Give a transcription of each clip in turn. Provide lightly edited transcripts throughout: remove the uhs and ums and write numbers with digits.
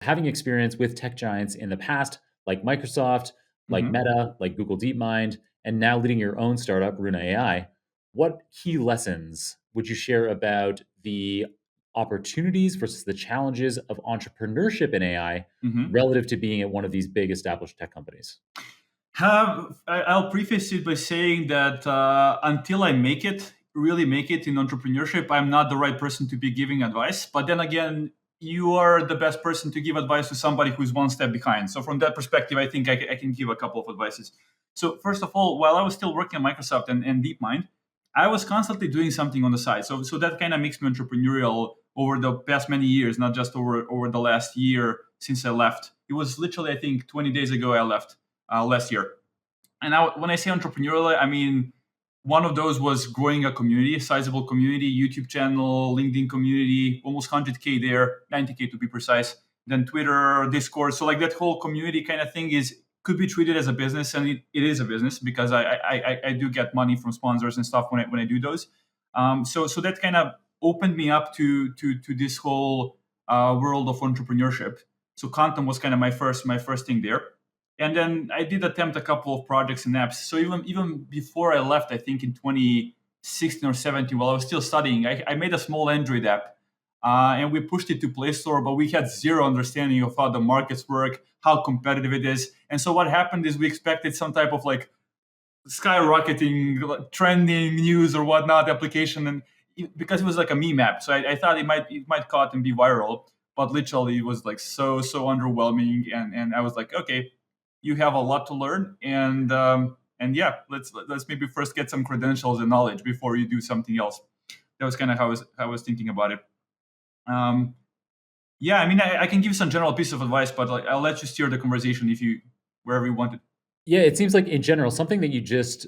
having experience with tech giants in the past, like Microsoft, like Hmm. Meta, like Google DeepMind, and now leading your own startup, Runa AI, what key lessons would you share about the opportunities versus the challenges of entrepreneurship in AI Hmm. relative to being at one of these big established tech companies? I'll preface it by saying that until I make it, really make it in entrepreneurship, I'm not the right person to be giving advice. But then again, you are the best person to give advice to somebody who's one step behind. So from that perspective, I think I can give a couple of advices. So first of all, while I was still working at Microsoft and DeepMind, I was constantly doing something on the side. So that kind of makes me entrepreneurial over the past many years, not just over the last year since I left. It was literally, I think, 20 days ago I left last year. And now, when I say entrepreneurial, I mean one of those was growing a community, a sizable community, YouTube channel, LinkedIn community, almost 100K there, 90K to be precise. Then Twitter, Discord. So like that whole community kind of thing is could be treated as a business, and it is a business because I do get money from sponsors and stuff when I do those. So that kind of opened me up to this whole world of entrepreneurship. So content was kind of my first thing there. And then I did attempt a couple of projects and apps. So even before I left, I think in 2016 or 17, while I was still studying, I made a small Android app, and we pushed it to Play Store. But we had zero understanding of how the markets work, how competitive it is. And so what happened is we expected some type of like skyrocketing, like, trending news or whatnot application, and because it was like a meme app, so I thought it might caught and be viral. But literally, it was like so underwhelming, and I was like, okay, you have a lot to learn, and yeah, let's maybe first get some credentials and knowledge before you do something else. That was kind of how I was thinking about it. Um, yeah, I mean, I can give some general piece of advice, but like, I'll let you steer the conversation if you wherever you want it. Yeah, it seems like in general, something that you just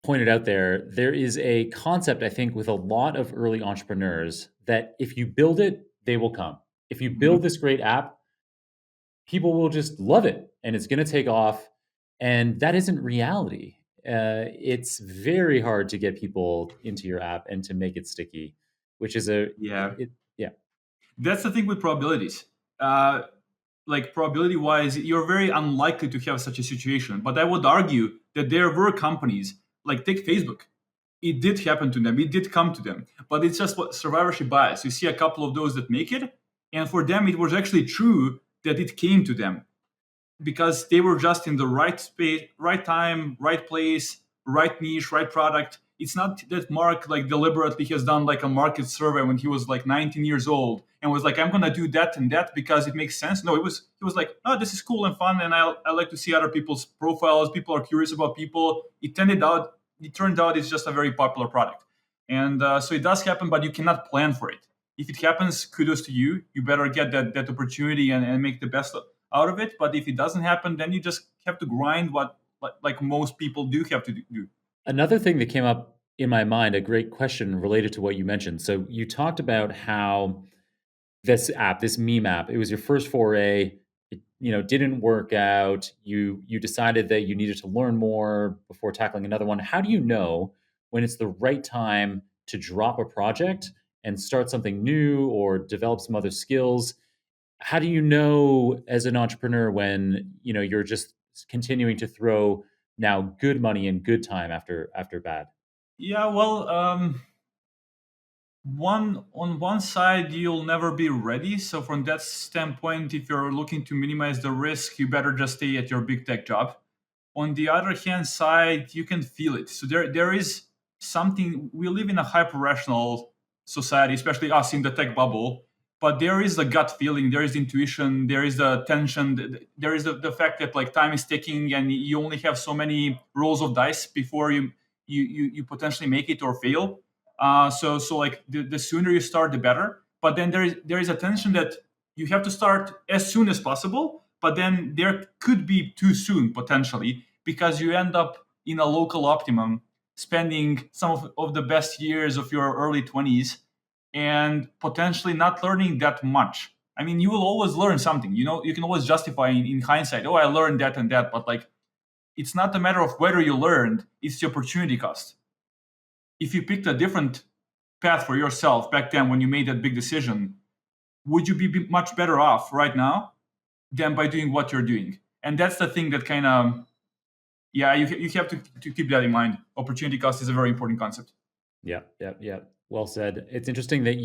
pointed out there, there is a concept, I think, with a lot of early entrepreneurs that if you build it, they will come. If you build Mhm. this great app, people will just love it and it's going to take off. And that isn't reality. It's very hard to get people into your app and to make it sticky, which is Yeah. yeah. That's the thing with probabilities. Uh, like probability wise, you're very unlikely to have such a situation. But I would argue that there were companies like take Facebook. It did happen to them. It did come to them. But it's just what survivorship bias. You see a couple of those that make it, and for them, it was actually true that it came to them because they were just in the right space, right time, right place, right niche, right product. It's not that Mark like deliberately has done like a market survey when he was like 19 years old and was like, I'm gonna do that and that because it makes sense. No, it was like, oh, this is cool and fun, and I like to see other people's profiles. People are curious about people. It turned out it's just a very popular product, and so it does happen, but you cannot plan for it. If it happens, kudos to you. You better get that opportunity and make the best out of it. But if it doesn't happen, then you just have to grind what like most people do have to do. Another thing that came up in my mind, a great question related to what you mentioned. So you talked about how this app, this meme app, it was your first foray. It, didn't work out. You decided that you needed to learn more before tackling another one. How do you know when it's the right time to drop a project and start something new or develop some other skills? How do you know as an entrepreneur when, you're just continuing to throw now good money and good time after bad? Yeah, well, on one side you'll never be ready. So from that standpoint, if you're looking to minimize the risk, you better just stay at your big tech job. On the other hand side, you can feel it. So there is something. We live in a hyper rational society, especially us in the tech bubble. But there is a gut feeling, there is intuition, there is the tension, there is the fact that like time is ticking and you only have so many rolls of dice before you potentially make it or fail. So like the sooner you start, the better. But then there is a tension that you have to start as soon as possible. But then there could be too soon potentially because you end up in a local optimum, spending some of the best years of your early 20s and potentially not learning that much. I mean, you will always learn something. You can always justify in hindsight, oh, I learned that and that. But like, it's not a matter of whether you learned; it's the opportunity cost. If you picked a different path for yourself back then when you made that big decision, would you be much better off right now than by doing what you're doing? And that's the thing that kind of, yeah, you have to keep that in mind. Opportunity cost is a very important concept. Yeah, yeah, yeah. Well said. It's interesting that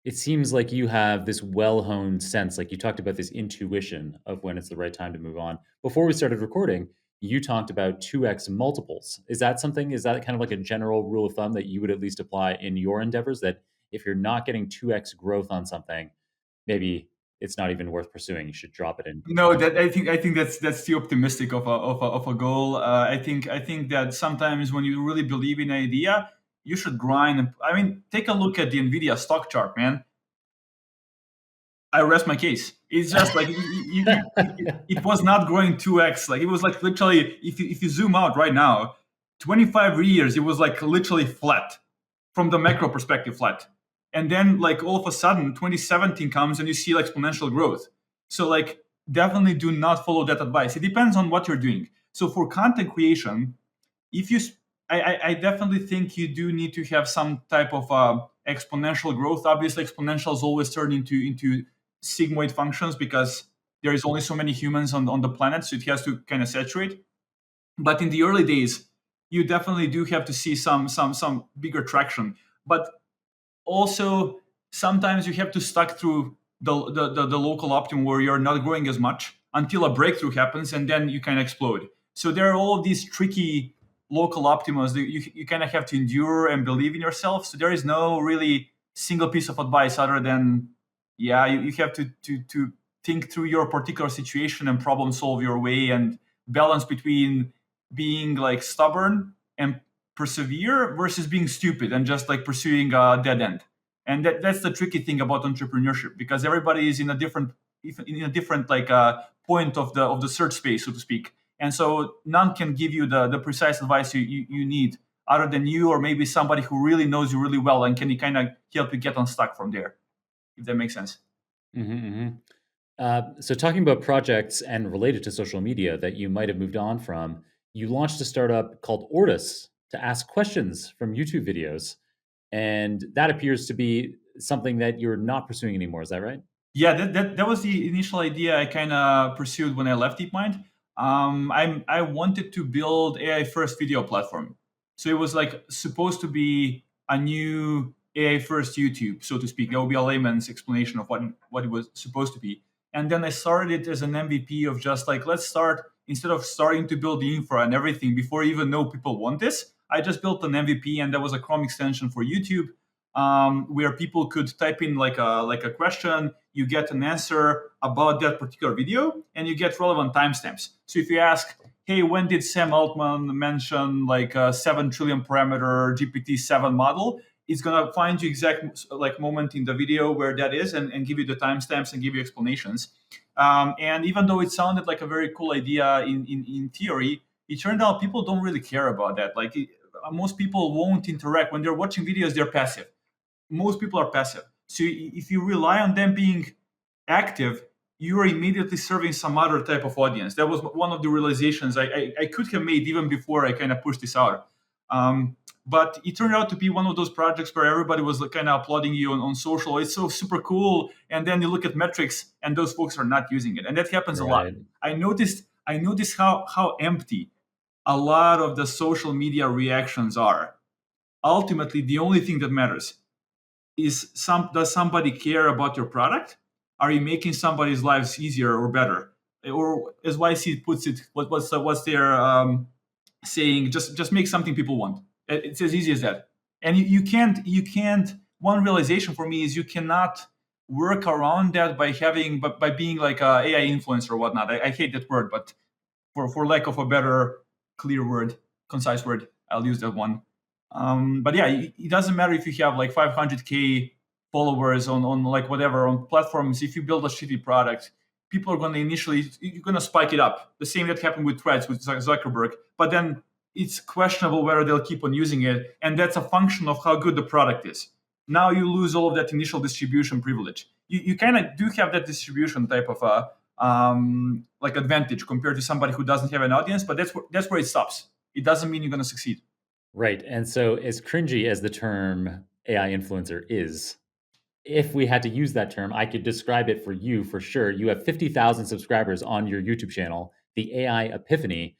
it seems like you have this well-honed sense, like you talked about this intuition of when it's the right time to move on. Before we started recording, you talked about 2x multiples. Is that kind of like a general rule of thumb that you would at least apply in your endeavors, that if you're not getting 2x growth on something, maybe it's not even worth pursuing. You should drop it in. No, that I think that's too optimistic of a goal. I think that sometimes when you really believe in an idea, you should grind. I mean, take a look at the Nvidia stock chart, man. I rest my case. It's just like it was not growing 2x. Like it was like literally, if you zoom out right now, 25 years, it was like literally flat from the macro perspective, flat. And then like all of a sudden, 2017 comes and you see like exponential growth. So like definitely do not follow that advice. It depends on what you're doing. So for content creation, if you I definitely think you do need to have some type of exponential growth. Obviously exponentials always turn into sigmoid functions because there is only so many humans on the planet, so it has to kind of saturate. But in the early days you definitely do have to see some bigger traction. But also sometimes you have to stuck through the local optimum where you're not growing as much until a breakthrough happens and then you kind of explode. So there are all these tricky local optimas that you kind of have to endure and believe in yourself. So there is no really single piece of advice other than, yeah, you have to think through your particular situation and problem solve your way and balance between being like stubborn and persevere versus being stupid and just like pursuing a dead end. And that's the tricky thing about entrepreneurship, because everybody is in a different like point of the search space, so to speak. And so none can give you the precise advice you need other than you or maybe somebody who really knows you really well and can kind of help you get unstuck from there, if that makes sense. Hmm. So, talking about projects and related to social media that you might have moved on from, you launched a startup called Oris to ask questions from YouTube videos. And that appears to be something that you're not pursuing anymore. Is that right? Yeah, that was the initial idea I kind of pursued when I left DeepMind. I wanted to build AI first video platform, so it was like supposed to be a new AI first YouTube, so to speak. There will be a layman's explanation of what it was supposed to be. And then I started it as an MVP of just like, let's start, instead of starting to build the infra and everything before I even know people want this. I just built an MVP, and that was a Chrome extension for YouTube, where people could type in like a question, you get an answer about that particular video, and you get relevant timestamps. So if you ask, hey, when did Sam Altman mention like a 7 trillion parameter GPT-7 model? It's gonna find you exact like moment in the video where that is, and give you the timestamps and give you explanations. And even though it sounded like a very cool idea in theory, it turned out people don't really care about that. Most people won't interact when they're watching videos. They're passive. Most people are passive. So if you rely on them being active, you are immediately serving some other type of audience. That was one of the realizations I could have made even before I kind of pushed this out. But it turned out to be one of those projects where everybody was like kind of applauding you on social. It's so super cool. And then you look at metrics and those folks are not using it. And that happens a lot. Right. I noticed how empty a lot of the social media reactions are. Ultimately, the only thing that matters is does somebody care about your product? Are you making somebody's lives easier or better? Or as YC puts it, what's their saying? Just make something people want. It's as easy as that. And you can't. One realization for me is you cannot work around that by being like a AI influencer or whatnot. I hate that word, but for lack of a better, clear word, concise word, I'll use that one. But yeah, it doesn't matter if you have like 500K followers on like whatever on platforms. If you build a shitty product, people are going to you're going to spike it up. The same that happened with Threads with Zuckerberg. But then it's questionable whether they'll keep on using it, and that's a function of how good the product is. Now you lose all of that initial distribution privilege. You kind of do have that distribution type of like advantage compared to somebody who doesn't have an audience, but that's where it stops. It doesn't mean you're going to succeed. Right. And so, as cringy as the term AI influencer is, if we had to use that term, I could describe it for you for sure. You have 50,000 subscribers on your YouTube channel, the AI Epiphany.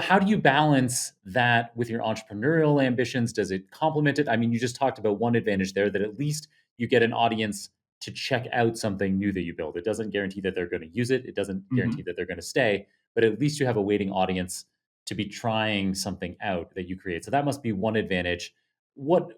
How do you balance that with your entrepreneurial ambitions? Does it complement it? I mean, you just talked about one advantage there, that at least you get an audience to check out something new that you build. It doesn't guarantee that they're going to use it. It doesn't guarantee Mhm. that they're going to stay, but at least you have a waiting audience to be trying something out that you create. So that must be one advantage. What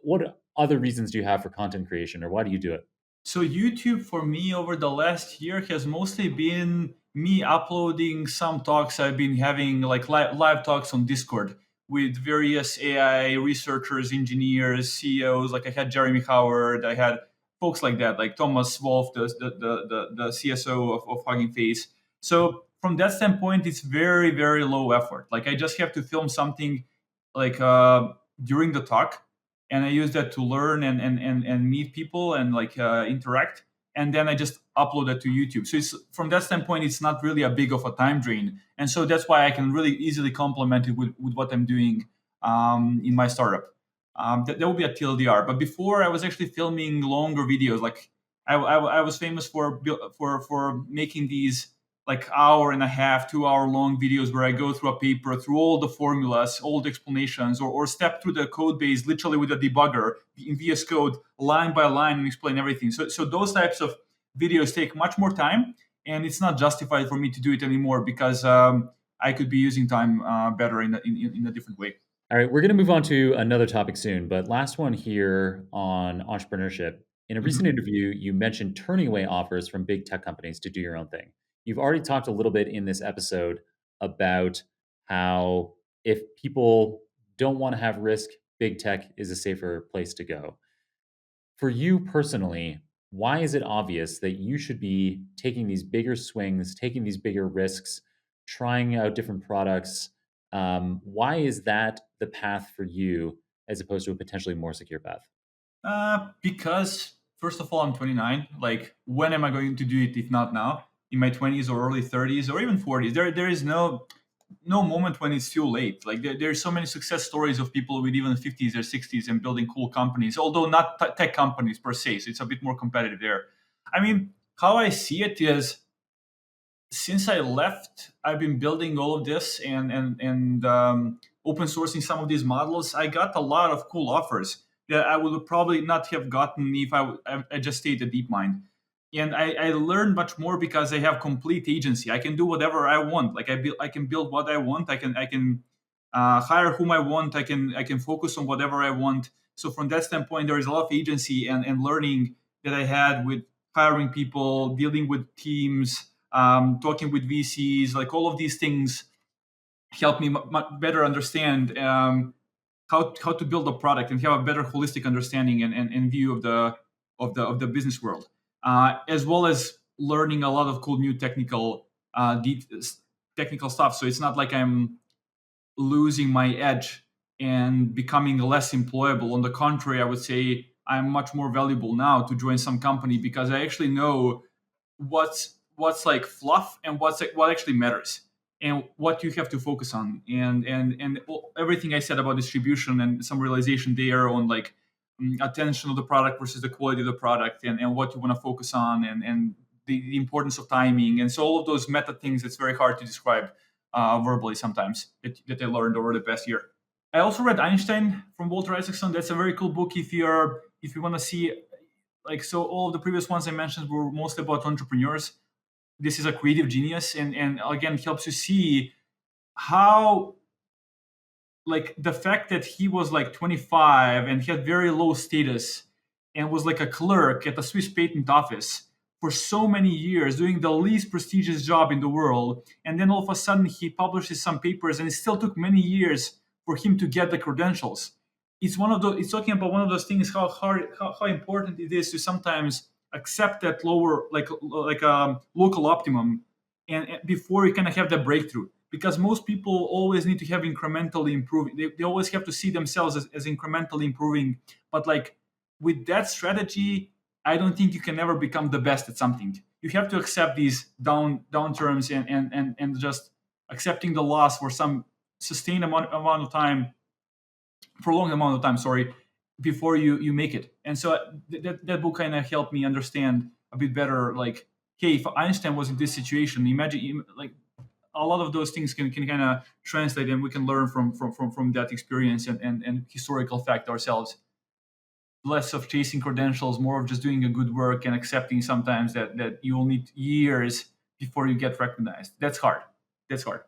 other reasons do you have for content creation, or why do you do it? So YouTube for me over the last year has mostly been me uploading some talks I've been having, like live talks on Discord with various AI researchers, engineers, CEOs. Like I had Jeremy Howard, I had folks like that, like Thomas Wolf, the CSO of Hugging Face. So from that standpoint, it's very, very low effort. Like I just have to film something like during the talk, and I use that to learn and meet people and like interact. And then I just upload that to YouTube. So it's from that standpoint, it's not really a big of a time drain, and so that's why I can really easily complement it with what I'm doing in my startup. That will be a TLDR. But before, I was actually filming longer videos. Like I was famous for making these like hour and a half, 2 hour long videos where I go through a paper, through all the formulas, all the explanations, or step through the code base literally with a debugger in VS Code, line by line, and explain everything. So those types of videos take much more time, and it's not justified for me to do it anymore because I could be using time better in a different way. All right, we're going to move on to another topic soon, but last one here on entrepreneurship. In a recent Mhm. interview, you mentioned turning away offers from big tech companies to do your own thing. You've already talked a little bit in this episode about how if people don't want to have risk, big tech is a safer place to go. For you personally, why is it obvious that you should be taking these bigger swings, taking these bigger risks, trying out different products? Why is that the path for you as opposed to a potentially more secure path? Because first of all, I'm 29. Like, when am I going to do it if not now? In my 20s or early 30s or even 40s? There is no moment when it's too late. Like there's so many success stories of people with even 50s or 60s and building cool companies, although not tech companies per se. So it's a bit more competitive there. I mean, how I see it is, since I left, I've been building all of this and open sourcing some of these models. I got a lot of cool offers that I would probably not have gotten if I just stayed at DeepMind. And I learned much more because I have complete agency. I can do whatever I want. Like I can build what I want. I can hire whom I want. I can focus on whatever I want. So from that standpoint, there is a lot of agency and learning that I had with hiring people, dealing with teams, talking with VCs, like all of these things help me better understand how to build a product and have a better holistic understanding and view of the business world, as well as learning a lot of cool new technical stuff. So it's not like I'm losing my edge and becoming less employable. On the contrary, I would say I'm much more valuable now to join some company because I actually know what's like fluff and what actually matters and what you have to focus on, and everything I said about distribution and some realization there on like attention of the product versus the quality of the product, and what you want to focus on, and the importance of timing, and so all of those meta things, it's very hard to describe verbally sometimes, that I learned over the past year. I also read Einstein from Walter Isaacson. That's a very cool book if you want to see, like, so all of the previous ones I mentioned were mostly about entrepreneurs. This is a creative genius, and again helps you see how, like, the fact that he was like 25 and he had very low status and was like a clerk at a Swiss patent office for so many years doing the least prestigious job in the world, and then all of a sudden he publishes some papers and it still took many years for him to get the credentials. It's talking about one of those things, how hard, how important it is to sometimes accept that lower, like local optimum, and before you kind of have the breakthrough, because most people always need to have incrementally improving, they always have to see themselves as incrementally improving. But like, with that strategy, I don't think you can ever become the best at something. You have to accept these downturns, and just accepting the loss for some sustained amount of time, prolonged amount of time, sorry, before you make it. And so that book kind of helped me understand a bit better, like, hey, if Einstein was in this situation, imagine, like, a lot of those things can kind of translate, and we can learn from that experience and historical fact ourselves. Less of chasing credentials, more of just doing a good work and accepting sometimes that you will need years before you get recognized. That's hard. That's hard.